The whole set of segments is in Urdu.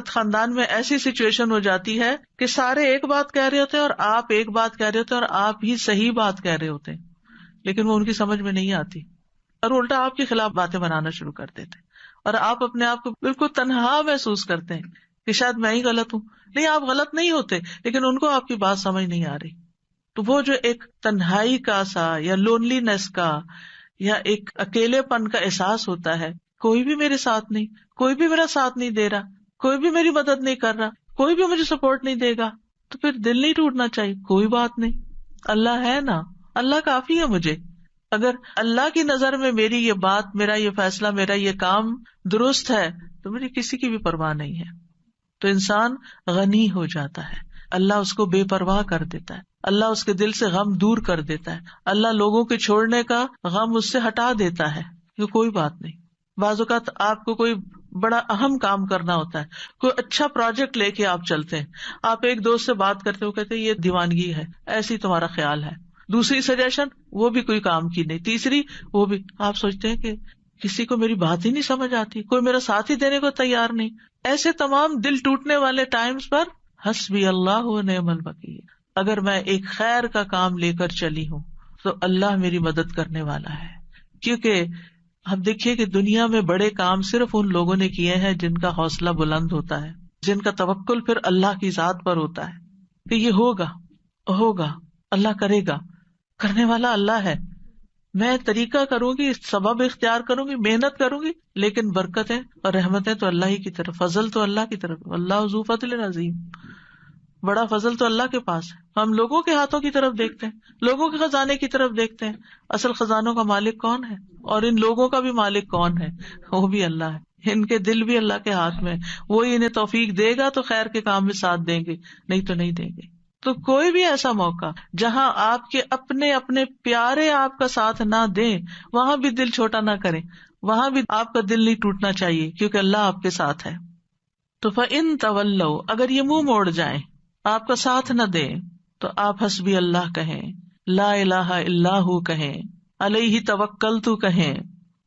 خاندان میں ایسی سچویشن ہو جاتی ہے کہ سارے ایک بات کہہ رہے ہوتے ہیں اور آپ ایک بات کہہ رہے ہوتے ہیں اور آپ ہی صحیح بات کہہ رہے ہوتے ہیں، لیکن وہ ان کی سمجھ میں نہیں آتی اور الٹا آپ کے خلاف باتیں بنانا شروع کر دیتے ہیں، اور آپ اپنے آپ کو بالکل تنہا محسوس کرتے ہیں کہ شاید میں ہی غلط ہوں. نہیں، آپ غلط نہیں ہوتے، لیکن ان کو آپ کی بات سمجھ نہیں آ رہی. تو وہ جو ایک تنہائی کا سا یا لونلی نیس کا یا ایک اکیلے پن کا احساس ہوتا ہے، کوئی بھی میرے ساتھ نہیں، کوئی بھی میرا ساتھ نہیں دے رہا، کوئی بھی میری مدد نہیں کر رہا، کوئی بھی مجھے سپورٹ نہیں دے گا، تو پھر دل نہیں ٹوٹنا چاہیے. کوئی بات نہیں، اللہ ہے نا، اللہ کافی ہے مجھے. اگر اللہ کی نظر میں میری یہ بات، میرا یہ فیصلہ، میرا یہ کام درست ہے تو مجھے کسی کی بھی پرواہ نہیں ہے. تو انسان غنی ہو جاتا ہے، اللہ اس کو بے پرواہ کر دیتا ہے، اللہ اس کے دل سے غم دور کر دیتا ہے، اللہ لوگوں کے چھوڑنے کا غم اس سے ہٹا دیتا ہے کہ کوئی بات نہیں. بعض اوقات آپ کو کوئی بڑا اہم کام کرنا ہوتا ہے، کوئی اچھا پروجیکٹ لے کے آپ چلتے ہیں، آپ ایک دوست سے بات کرتے ہو، کہتے ہیں یہ دیوانگی ہے، ایسی تمہارا خیال ہے، دوسری سجیشن وہ بھی کوئی کام کی نہیں، تیسری وہ بھی، آپ سوچتے ہیں کہ کسی کو میری بات ہی نہیں سمجھ آتی، کوئی میرا ساتھ ہی دینے کو تیار نہیں. ایسے تمام دل ٹوٹنے والے ٹائمز پر حسبی اللہ و نعم الوکیل، اگر میں ایک خیر کا کام لے کر چلی ہوں تو اللہ میری مدد کرنے والا ہے. کیونکہ ہم دیکھیے کہ دنیا میں بڑے کام صرف ان لوگوں نے کیے ہیں جن کا حوصلہ بلند ہوتا ہے، جن کا توکل پھر اللہ کی ذات پر ہوتا ہے کہ یہ ہوگا، اللہ کرے گا، کرنے والا اللہ ہے. میں طریقہ کروں گی، سبب اختیار کروں گی، محنت کروں گی، لیکن برکتیں اور رحمتیں تو اللہ ہی کی طرف، فضل تو اللہ کی طرف. اللہ ذو فضل عظیم، بڑا فضل تو اللہ کے پاس ہے. ہم لوگوں کے ہاتھوں کی طرف دیکھتے ہیں، لوگوں کے خزانے کی طرف دیکھتے ہیں، اصل خزانوں کا مالک کون ہے اور ان لوگوں کا بھی مالک کون ہے؟ وہ بھی اللہ ہے. ان کے دل بھی اللہ کے ہاتھ میں، وہی انہیں توفیق دے گا تو خیر کے کام میں ساتھ دیں گے، نہیں تو نہیں دیں گے. تو کوئی بھی ایسا موقع جہاں آپ کے اپنے پیارے آپ کا ساتھ نہ دیں، وہاں بھی دل چھوٹا نہ کریں، وہاں بھی آپ کا دل نہیں ٹوٹنا چاہیے، کیونکہ اللہ آپ کے ساتھ ہے. تو فَإِن تَوَلَّوْا، اگر یہ منہ موڑ جائیں، آپ کا ساتھ نہ دیں، تو آپ حسبی اللہ کہیں، لا الہ الا ہو کہیں، علیہ توکلت کہیں،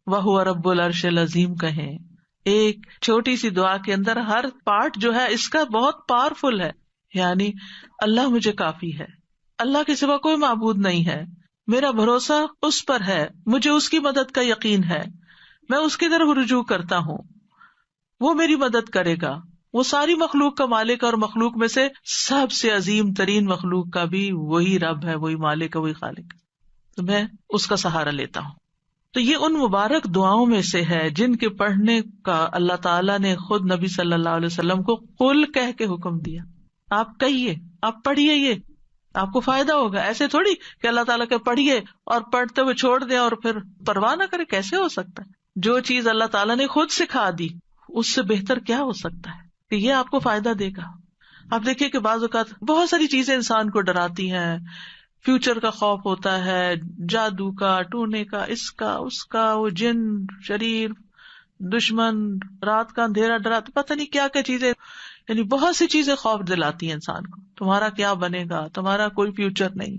وہو رب العرش العظیم کہیں. ایک چھوٹی سی دعا کے اندر ہر پارٹ جو ہے اس کا بہت پاورفل ہے. یعنی اللہ مجھے کافی ہے، اللہ کے سوا کوئی معبود نہیں ہے، میرا بھروسہ اس پر ہے، مجھے اس کی مدد کا یقین ہے، میں اس کی طرف رجوع کرتا ہوں، وہ میری مدد کرے گا، وہ ساری مخلوق کا مالک، اور مخلوق میں سے سب سے عظیم ترین مخلوق کا بھی وہی رب ہے، وہی مالک ہے، وہی خالق ہے، تو میں اس کا سہارا لیتا ہوں. تو یہ ان مبارک دعاؤں میں سے ہے جن کے پڑھنے کا اللہ تعالیٰ نے خود نبی صلی اللہ علیہ وسلم کو قل کہہ کے حکم دیا. آپ کہیے، آپ پڑھیے، یہ آپ کو فائدہ ہوگا. ایسے تھوڑی کہ اللہ تعالیٰ کے پڑھیے اور پڑھتے ہوئے چھوڑ دیں اور پھر پرواہ نہ کرے، کیسے ہو سکتا ہے؟ جو چیز اللہ تعالیٰ نے خود سکھا دی اس سے بہتر کیا ہو سکتا ہے کہ یہ آپ کو فائدہ دے گا. آپ دیکھیے کہ بعض اوقات بہت ساری چیزیں انسان کو ڈراتی ہیں، فیوچر کا خوف ہوتا ہے، جادو کا، ٹونے کا، اس کا، وہ جن، شریر، دشمن، رات کا اندھیرا ڈراتا، پتہ نہیں کیا کیا چیزیں، یعنی بہت سی چیزیں خوف دلاتی ہیں انسان کو. تمہارا کیا بنے گا، تمہارا کوئی فیوچر نہیں،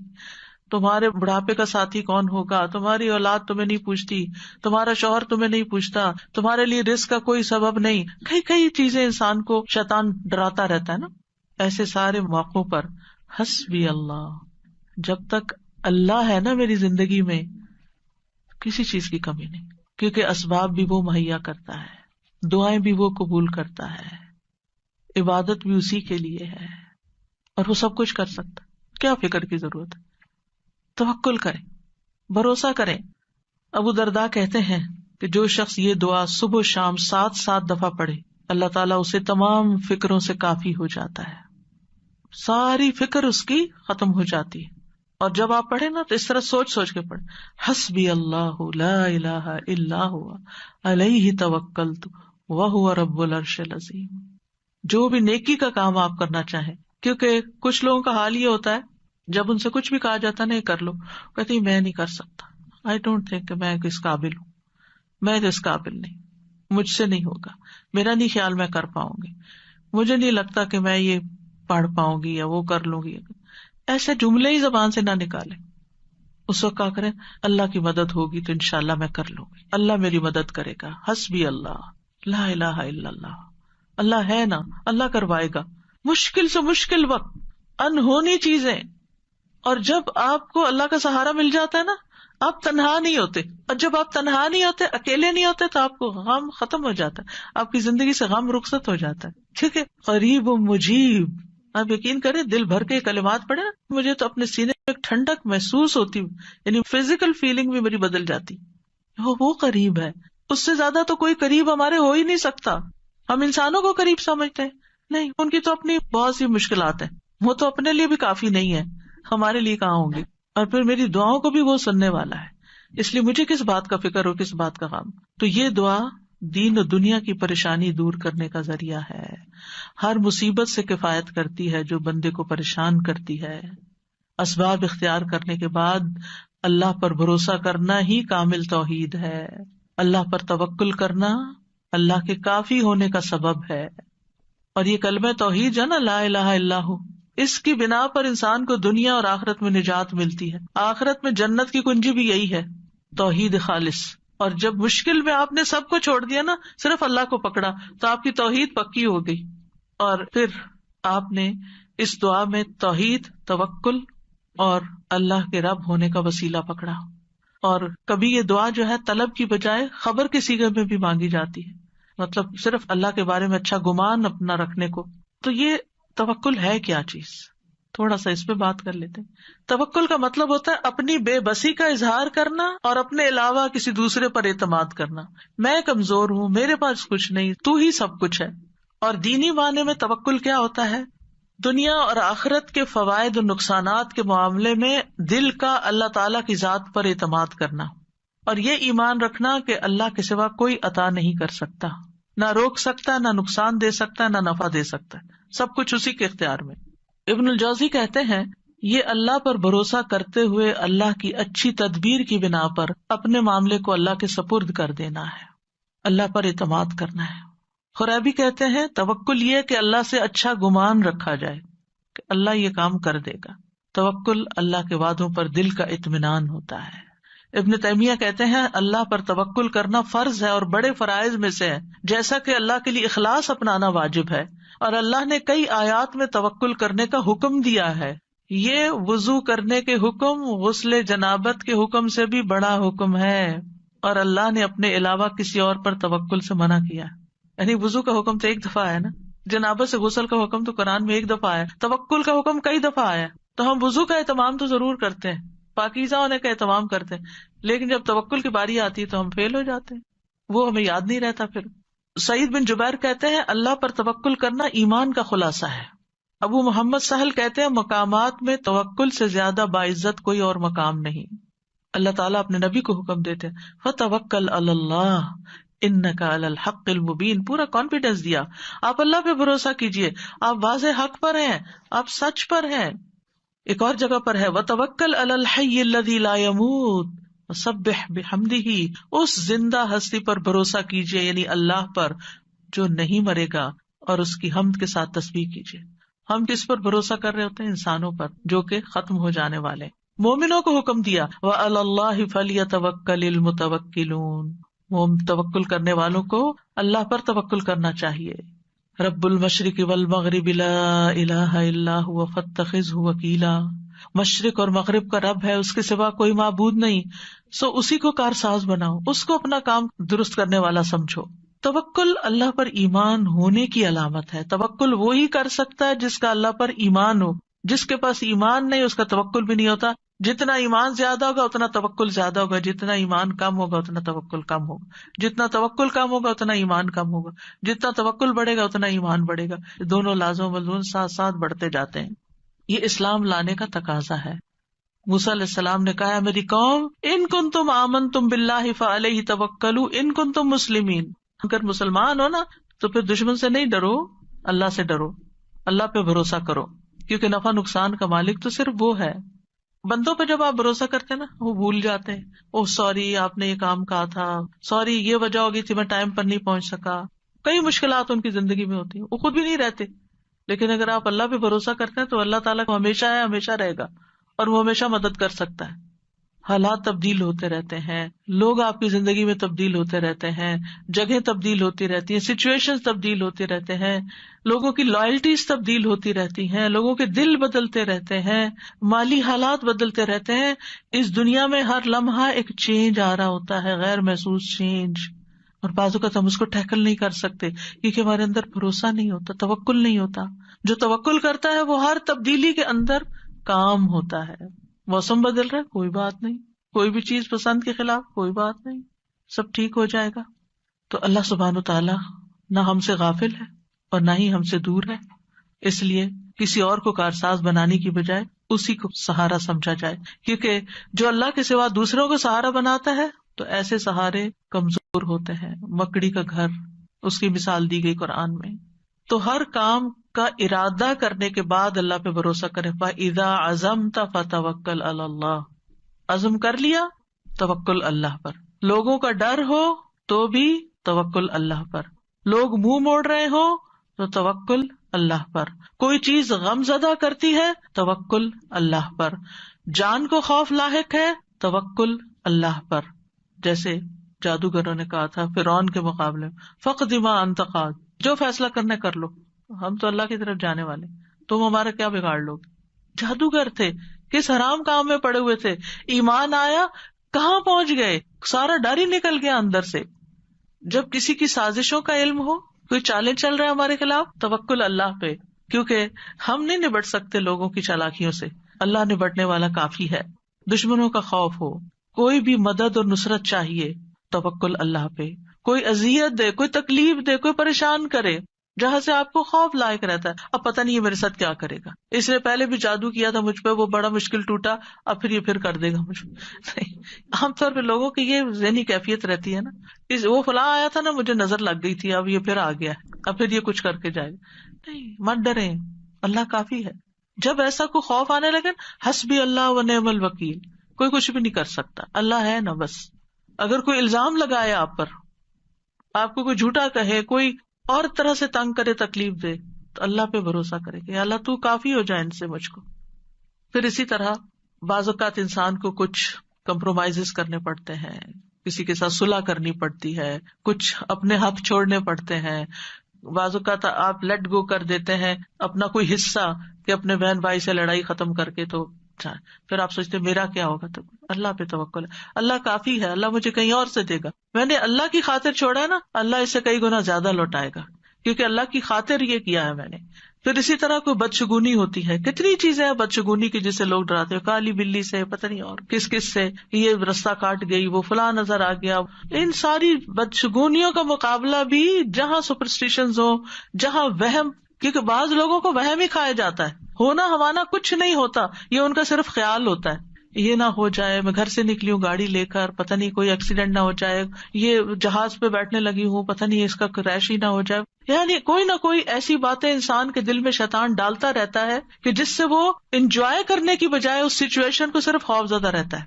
تمہارے بڑھاپے کا ساتھی کون ہوگا، تمہاری اولاد تمہیں نہیں پوچھتی، تمہارا شوہر تمہیں نہیں پوچھتا، تمہارے لیے رزق کا کوئی سبب نہیں. کئی چیزیں انسان کو شیطان ڈراتا رہتا ہے نا. ایسے سارے موقعوں پر حسبی اللہ، جب تک اللہ ہے نا میری زندگی میں، کسی چیز کی کمی نہیں، کیونکہ اسباب بھی وہ مہیا کرتا ہے، دعائیں بھی وہ قبول کرتا ہے، عبادت بھی اسی کے لیے ہے، اور وہ سب کچھ کر سکتا. کیا فکر کی ضرورت ہے؟ توکل کریں، بھروسہ کریں. ابو درداء کہتے ہیں کہ جو شخص یہ دعا صبح و شام 7 دفعہ پڑھے، اللہ تعالیٰ اسے تمام فکروں سے کافی ہو جاتا ہے، ساری فکر اس کی ختم ہو جاتی ہے. اور جب آپ پڑھیں نا تو اس طرح سوچ کے پڑھیں، حسبی اللہ لا الہ الا هو علیہ توکلت وہو رب العرش العظیم. جو بھی نیکی کا کام آپ کرنا چاہیں، کیونکہ کچھ لوگوں کا حال یہ ہوتا ہے جب ان سے کچھ بھی کہا جاتا نہیں کر لو، کہتے ہیں میں نہیں کر سکتا، آئی ڈونٹ تھنک کہ میں اس قابل ہوں، میں اس قابل نہیں، مجھ سے نہیں ہوگا، میرا نہیں خیال میں کر پاؤں گی، مجھے نہیں لگتا کہ میں یہ پڑھ پاؤں گی یا وہ کر لوں گی. ایسے جملے ہی زبان سے نہ نکالیں. اس وقت کیا کریں؟ اللہ کی مدد ہوگی تو انشاءاللہ میں کر لوں گی، اللہ میری مدد کرے گا. حسبی اللہ لا الہ الا اللہ اللہ ہے نا, اللہ کروائے گا. مشکل سے مشکل وقت, انہونی چیزیں, اور جب آپ کو اللہ کا سہارا مل جاتا ہے نا, آپ تنہا نہیں ہوتے. اور جب آپ تنہا نہیں ہوتے, اکیلے نہیں ہوتے, تو آپ کو غم ختم ہو جاتا ہے, آپ کی زندگی سے غم رخصت ہو جاتا ہے. ٹھیک ہے, قریب و مجیب, آپ یقین کریں دل بھر کے کلمات پڑھے نا, مجھے تو اپنے سینے میں ایک ٹھنڈک محسوس ہوتی, یعنی فزیکل فیلنگ بھی میری بدل جاتی. وہ قریب ہے, اس سے زیادہ تو کوئی قریب ہمارے ہو ہی نہیں سکتا. ہم انسانوں کو قریب سمجھتے ہیں, نہیں, ان کی تو اپنی بہت سی مشکلات ہیں, وہ تو اپنے لیے بھی کافی نہیں ہے, ہمارے لیے کہاں ہوں گی. اور پھر میری دعاؤں کو بھی وہ سننے والا ہے, اس لیے مجھے کس بات کا فکر ہو, کس بات کا غم. تو یہ دعا دین و دنیا کی پریشانی دور کرنے کا ذریعہ ہے, ہر مصیبت سے کفایت کرتی ہے جو بندے کو پریشان کرتی ہے. اسباب اختیار کرنے کے بعد اللہ پر بھروسہ کرنا ہی کامل توحید ہے. اللہ پر توکل کرنا اللہ کے کافی ہونے کا سبب ہے. اور یہ کلمہ توحید جو ہے نا, لا الہ الا ہو, اس کی بنا پر انسان کو دنیا اور آخرت میں نجات ملتی ہے. آخرت میں جنت کی کنجی بھی یہی ہے, توحید خالص. اور جب مشکل میں آپ نے سب کو چھوڑ دیا نا, صرف اللہ کو پکڑا, تو آپ کی توحید پکی ہو گئی. اور پھر آپ نے اس دعا میں توحید, توکل اور اللہ کے رب ہونے کا وسیلہ پکڑا. اور کبھی یہ دعا جو ہے طلب کی بجائے خبر کے صیغے میں بھی مانگی جاتی ہے, مطلب صرف اللہ کے بارے میں اچھا گمان اپنا رکھنے کو. تو یہ توکل ہے کیا چیز, تھوڑا سا اس پہ بات کر لیتے ہیں. توکل کا مطلب ہوتا ہے اپنی بے بسی کا اظہار کرنا اور اپنے علاوہ کسی دوسرے پر اعتماد کرنا. میں کمزور ہوں, میرے پاس کچھ نہیں, تو ہی سب کچھ ہے. اور دینی معنی میں توکل کیا ہوتا ہے, دنیا اور آخرت کے فوائد اور نقصانات کے معاملے میں دل کا اللہ تعالی کی ذات پر اعتماد کرنا, اور یہ ایمان رکھنا کہ اللہ کے سوا کوئی عطا نہیں کر سکتا, نہ روک سکتا, نہ نقصان دے سکتا, نہ نفع دے سکتا, سب کچھ اسی کے اختیار میں. ابن الجوزی کہتے ہیں یہ اللہ پر بھروسہ کرتے ہوئے اللہ کی اچھی تدبیر کی بنا پر اپنے معاملے کو اللہ کے سپرد کر دینا ہے, اللہ پر اعتماد کرنا ہے. خرابی کہتے ہیں توکل یہ کہ اللہ سے اچھا گمان رکھا جائے کہ اللہ یہ کام کر دے گا. توکل اللہ کے وعدوں پر دل کا اطمینان ہوتا ہے. ابن تیمیہ کہتے ہیں اللہ پر توکل کرنا فرض ہے اور بڑے فرائض میں سے ہے, جیسا کہ اللہ کے لیے اخلاص اپنانا واجب ہے. اور اللہ نے کئی آیات میں توکل کرنے کا حکم دیا ہے. یہ وضو کرنے کے حکم غسل جنابت کے حکم سے بھی بڑا حکم ہے, اور اللہ نے اپنے علاوہ کسی اور پر توکل سے منع کیا. یعنی وضو کا حکم تو ایک دفعہ ہے نا, جنابت سے غسل کا حکم تو قرآن میں ایک دفعہ ہے, توکل کا حکم کئی دفعہ آیا. تو ہم وضو کا اہتمام تو ضرور کرتے ہیں, پاکیزہ ہونے کا اہتمام کرتے ہیں, لیکن جب توکل کی باری آتی ہے تو ہم فیل ہو جاتے ہیں, وہ ہمیں یاد نہیں رہتا. پھر سعید بن جبیر کہتے ہیں اللہ پر توکل کرنا ایمان کا خلاصہ ہے. ابو محمد سہل کہتے ہیں مقامات میں توکل سے زیادہ باعزت کوئی اور مقام نہیں. اللہ تعالیٰ اپنے نبی کو حکم دیتے ہیں فَتَوَكَّلْ عَلَى اللَّهِ إِنَّكَ عَلَى الْحَقِّ الْمُبِينِ, پورا کانفیڈینس دیا, آپ اللہ پہ بھروسہ کیجئے, آپ واضح حق پر ہیں, آپ سچ پر ہیں. ایک اور جگہ پر ہے وَتَوَكَّلْ عَلَى الْحَيِّ الَّذِي لَا يَمُوتُ وَسَبِّحْ بِحَمْدِهِ, اس زندہ ہستی پر بھروسہ کیجئے, یعنی اللہ پر جو نہیں مرے گا, اور اس کی حمد کے ساتھ تسبیح کیجئے. ہم کس پر بھروسہ کر رہے ہوتے ہیں؟ انسانوں پر جو کہ ختم ہو جانے والے. مومنوں کو حکم دیا وَعَلَى اللَّهِ فَلْيَتَوَكَّلِ الْمُتَوَكِّلُونَ, وہ توکل کرنے والوں کو اللہ پر توکل کرنا چاہیے. رب المشرق والمغرب لا الہ الا هو فاتخذہ وکیلا, مشرق اور مغرب کا رب ہے, اس کے سوا کوئی معبود نہیں, سو اسی کو کارساز بناؤ, اس کو اپنا کام درست کرنے والا سمجھو. توکل اللہ پر ایمان ہونے کی علامت ہے. توکل وہی کر سکتا ہے جس کا اللہ پر ایمان ہو. جس کے پاس ایمان نہیں اس کا توکل بھی نہیں ہوتا. جتنا ایمان زیادہ ہوگا اتنا توکل زیادہ ہوگا, جتنا ایمان کم ہوگا اتنا توکل کم ہوگا, جتنا توکل کم ہوگا اتنا ایمان کم ہوگا, جتنا توکل بڑھے گا اتنا ایمان بڑھے گا. دونوں لازم ملزوم ساتھ ساتھ بڑھتے جاتے ہیں. یہ اسلام لانے کا تقاضا ہے. موسیٰ علیہ السلام نے کہا میری قوم ان کنتم آمنتم باللہ فعلیہ توکلوا ان کنتم مسلمین, اگر مسلمان ہو نا تو پھر دشمن سے نہیں ڈرو, اللہ سے ڈرو, اللہ پہ بھروسہ کرو, کیونکہ نفع نقصان کا مالک تو صرف وہ ہے. بندوں پہ جب آپ بھروسہ کرتے ہیں نا وہ بھول جاتے ہیں, اوہ سوری آپ نے یہ کام کہا تھا, سوری یہ وجہ ہوگی تھی میں ٹائم پر نہیں پہنچ سکا. کئی مشکلات ان کی زندگی میں ہوتی ہیں, وہ خود بھی نہیں رہتے. لیکن اگر آپ اللہ پہ بھروسہ کرتے ہیں تو اللہ تعالیٰ کو ہمیشہ ہے, ہمیشہ رہے گا, اور وہ ہمیشہ مدد کر سکتا ہے. حالات تبدیل ہوتے رہتے ہیں، لوگ آپ کی زندگی میں تبدیل ہوتے رہتے ہیں، جگہیں تبدیل ہوتی رہتی ہیں، سچویشن تبدیل ہوتے رہتے ہیں، لوگوں کی لائلٹیز تبدیل ہوتی رہتی ہیں، لوگوں کے دل بدلتے رہتے ہیں، مالی حالات بدلتے رہتے ہیں. اس دنیا میں ہر لمحہ ایک چینج آ رہا ہوتا ہے، غیر محسوس چینج، اور بعض اوقات ہم اس کو ٹیکل نہیں کر سکتے کیونکہ ہمارے اندر بھروسہ نہیں ہوتا، توکل نہیں ہوتا. جو توکل کرتا ہے وہ ہر تبدیلی کے اندر کام ہوتا ہے. موسم بدل رہا ہے، کوئی بات نہیں، کوئی بھی چیز پسند کے خلاف، کوئی بات نہیں، سب ٹھیک ہو جائے گا. تو اللہ سبحانہ تعالیٰ نہ ہم سے غافل ہے اور نہ ہی ہم سے دور ہے، اس لیے کسی اور کو کارساز بنانے کی بجائے اسی کو سہارا سمجھا جائے، کیونکہ جو اللہ کے سوا دوسروں کو سہارا بناتا ہے تو ایسے سہارے کمزور ہوتے ہیں. مکڑی کا گھر، اس کی مثال دی گئی قرآن میں. تو ہر کام کا ارادہ کرنے کے بعد اللہ پہ بھروسہ کرے. فَإِذَا عَزَمْتَ فَتَوَكَّلْ عَلَى اللَّهِ، عزم کر لیا توکل اللہ پر. لوگوں کا ڈر ہو تو بھی توکل اللہ پر، لوگ منہ موڑ رہے ہو تو توکل اللہ پر، کوئی چیز غم زدہ کرتی ہے توکل اللہ پر، جان کو خوف لاحق ہے توکل اللہ پر. جیسے جادوگروں نے کہا تھا فرعون کے مقابلے میں، فقد ما انت قاد، جو فیصلہ کرنا کر لو، ہم تو اللہ کی طرف جانے والے، تم ہمارا کیا بگاڑ لو گے. جادوگر تھے، کس حرام کام میں پڑے ہوئے تھے، ایمان آیا کہاں پہنچ گئے، سارا ڈر ہی نکل گیا اندر سے. جب کسی کی سازشوں کا علم ہو، کوئی چالیں چل رہا ہے ہمارے خلاف، توکل اللہ پہ، کیونکہ ہم نہیں نبٹ سکتے لوگوں کی چالاکیوں سے، اللہ نبٹنے والا کافی ہے. دشمنوں کا خوف ہو، کوئی بھی مدد اور نصرت چاہیے، توکل اللہ پہ. کوئی اذیت دے، کوئی تکلیف دے، کوئی پریشان کرے، جہاں سے آپ کو خوف لائق رہتا ہے، اب پتہ نہیں یہ میرے ساتھ کیا کرے گا، اس نے پہلے بھی جادو کیا تھا مجھ پہ، وہ بڑا مشکل ٹوٹا، اب پھر کر دے گا مجھ پہ. نہیں، عام طور پہ لوگوں کی یہ ذہنی کیفیت رہتی ہے نا، وہ فلاں آیا تھا نا، مجھے نظر لگ گئی تھی، اب یہ پھر آ گیا ہے، اب پھر یہ کچھ کر کے جائے گا. نہیں، مت ڈریں، اللہ کافی ہے. جب ایسا کوئی خوف آنے لگے، حسبی اللہ و نعم الوکیل، کوئی کچھ بھی نہیں کر سکتا، اللہ ہے نا بس. اگر کوئی الزام لگائے آپ پر، آپ کو کوئی جھوٹا کہے، کوئی اور طرح سے تنگ کرے، تکلیف دے، تو اللہ پہ بھروسہ کرے کہ اللہ تو کافی ہو جائے ان سے مجھ کو. پھر اسی طرح بعض اوقات انسان کو کچھ کمپرومائز کرنے پڑتے ہیں، کسی کے ساتھ صلح کرنی پڑتی ہے، کچھ اپنے حق چھوڑنے پڑتے ہیں. بعض اوقات آپ لیٹ گو کر دیتے ہیں اپنا کوئی حصہ کہ اپنے بہن بھائی سے لڑائی ختم کر کے، تو پھر آپ سوچتے میرا کیا ہوگا. تو اللہ پہ توکل ہے، اللہ کافی ہے، اللہ مجھے کہیں اور سے دے گا. میں نے اللہ کی خاطر چھوڑا ہے نا، اللہ اس سے کئی گنا زیادہ لوٹائے گا، کیونکہ اللہ کی خاطر یہ کیا ہے میں نے. پھر اسی طرح کوئی بدشگونی ہوتی ہے، کتنی چیزیں ہیں بدشگونی کی جسے لوگ ڈراتے ہیں، کالی بلی سے، پتہ نہیں اور کس کس سے، یہ رستہ کاٹ گئی، وہ فلاں نظر آ گیا. ان ساری بدشگونیوں کا مقابلہ بھی جہاں سپرسٹیشنز ہو، جہاں وہم، کیونکہ بعض لوگوں کو وہم ہی کھایا جاتا ہے، ہونا ہمانا کچھ نہیں ہوتا، یہ ان کا صرف خیال ہوتا ہے. یہ نہ ہو جائے، میں گھر سے نکلی ہوں گاڑی لے کر، پتہ نہیں کوئی ایکسیڈنٹ نہ ہو جائے، یہ جہاز پہ بیٹھنے لگی ہوں، پتہ نہیں اس کا کریش ہی نہ ہو جائے. یعنی کوئی نہ کوئی ایسی باتیں انسان کے دل میں شیطان ڈالتا رہتا ہے کہ جس سے وہ انجوائے کرنے کی بجائے اس سچویشن کو صرف خوف زدہ رہتا ہے.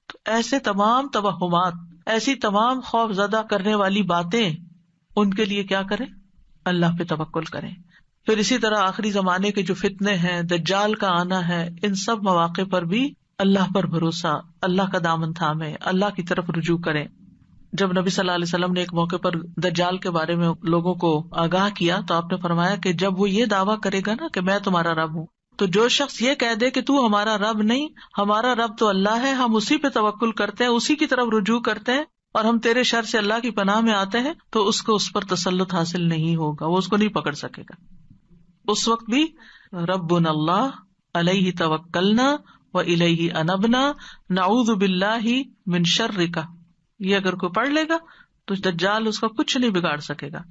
تو ایسے تمام توہمات، ایسی تمام خوف زدہ کرنے والی باتیں، ان کے لیے کیا کریں؟ اللہ پہ توکل کریں. پھر اسی طرح آخری زمانے کے جو فتنے ہیں، دجال کا آنا ہے، ان سب مواقع پر بھی اللہ پر بھروسہ، اللہ کا دامن تھامے، اللہ کی طرف رجوع کریں. جب نبی صلی اللہ علیہ وسلم نے ایک موقع پر دجال کے بارے میں لوگوں کو آگاہ کیا تو آپ نے فرمایا کہ جب وہ یہ دعویٰ کرے گا نا کہ میں تمہارا رب ہوں، تو جو شخص یہ کہہ دے کہ تو ہمارا رب نہیں، ہمارا رب تو اللہ ہے، ہم اسی پہ توکل کرتے ہیں، اسی کی طرف رجوع کرتے ہیں، اور ہم تیرے شر سے اللہ کی پناہ میں آتے ہیں، تو اس کو اس پر تسلط حاصل نہیں ہوگا، وہ اس کو نہیں پکڑ سکے گا. اس وقت بھی ربنا اللہ علیہ توکلنا وإلیہ انبنا نعوذ باللہ من شرک، یہ اگر کوئی پڑھ لے گا تو دجال اس کا کچھ نہیں بگاڑ سکے گا.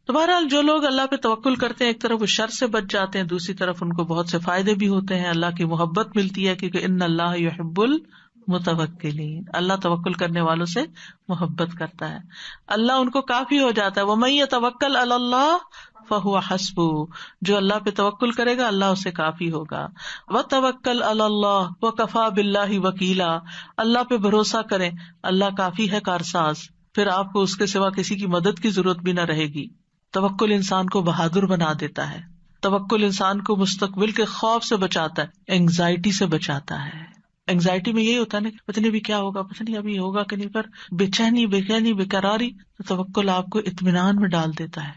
تو بہرحال جو لوگ اللہ پہ توکل کرتے ہیں، ایک طرف وہ شر سے بچ جاتے ہیں، دوسری طرف ان کو بہت سے فائدے بھی ہوتے ہیں، اللہ کی محبت ملتی ہے، کیونکہ ان اللہ یحب المتوکلین، اللہ توکل کرنے والوں سے محبت کرتا ہے، اللہ ان کو کافی ہو جاتا ہے. ومن یتوکل علی اللہ فہو حسبہ، جو اللہ پہ توکل کرے گا اللہ اسے کافی ہوگا. وتوکل علی اللہ وکفی باللہ وکیلا، اللہ پہ بھروسہ کریں، اللہ کافی ہے کارساز، پھر آپ کو اس کے سوا کسی کی مدد کی ضرورت بھی نہ رہے گی. توکل انسان کو بہادر بنا دیتا ہے، توکل انسان کو مستقبل کے خوف سے بچاتا ہے، اینگزائٹی سے بچاتا ہے. اینگزائٹی میں یہی ہوتا ہے نا، پتہ نہیں ابھی کیا ہوگا، پتہ نہیں ابھی ہوگا کہ نہیں، پر بے چینی بے قراری، تو توکل آپ کو اطمینان میں ڈال دیتا ہے،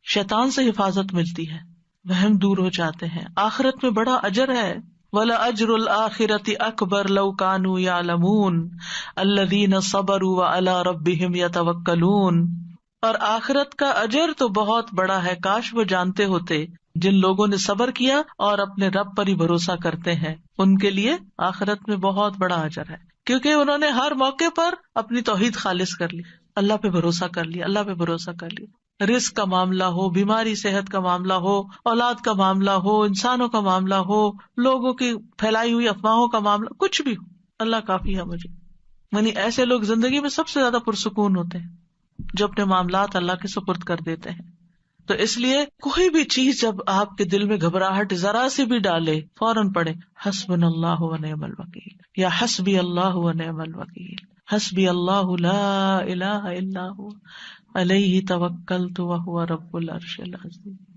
شیطان سے حفاظت ملتی ہے، وہم دور ہو جاتے ہیں، آخرت میں بڑا اجر ہے۔ وَلَأَجْرُ الْآخِرَةِ أَكْبَرُ لَوْ كَانُوا يَعْلَمُونَ الَّذِينَ صَبَرُوا وَعَلَىٰ رَبِّهِمْ يَتَوَكَّلُونَ، اور آخرت کا اجر تو بہت بڑا ہے، کاش وہ جانتے ہوتے، جن لوگوں نے صبر کیا اور اپنے رب پر ہی بھروسہ کرتے ہیں، ان کے لیے آخرت میں بہت بڑا اجر ہے، کیونکہ انہوں نے ہر موقع پر اپنی توحید خالص کر لی، اللہ پہ بھروسہ کر لیا، اللہ پہ بھروسہ کر لیا، رزق کا معاملہ ہو، بیماری صحت کا معاملہ ہو، اولاد کا معاملہ ہو، انسانوں کا معاملہ ہو، لوگوں کی پھیلائی ہوئی افواہوں کا معاملہ، کچھ بھی ہو، اللہ کافی ہے مجھے۔ یعنی ایسے لوگ زندگی میں سب سے زیادہ پرسکون ہوتے ہیں جو اپنے معاملات اللہ کے سپرد کر دیتے ہیں۔ تو اس لیے کوئی بھی چیز جب آپ کے دل میں گھبراہٹ ذرا سی بھی ڈالے، فوراً پڑھے حسبنا اللہ و نعم الوکیل، یا حسبی اللہ و نعم الوکیل، حسبی اللہ لا الہ الا هو علیہ توکلت وہو رب العرش العظیم۔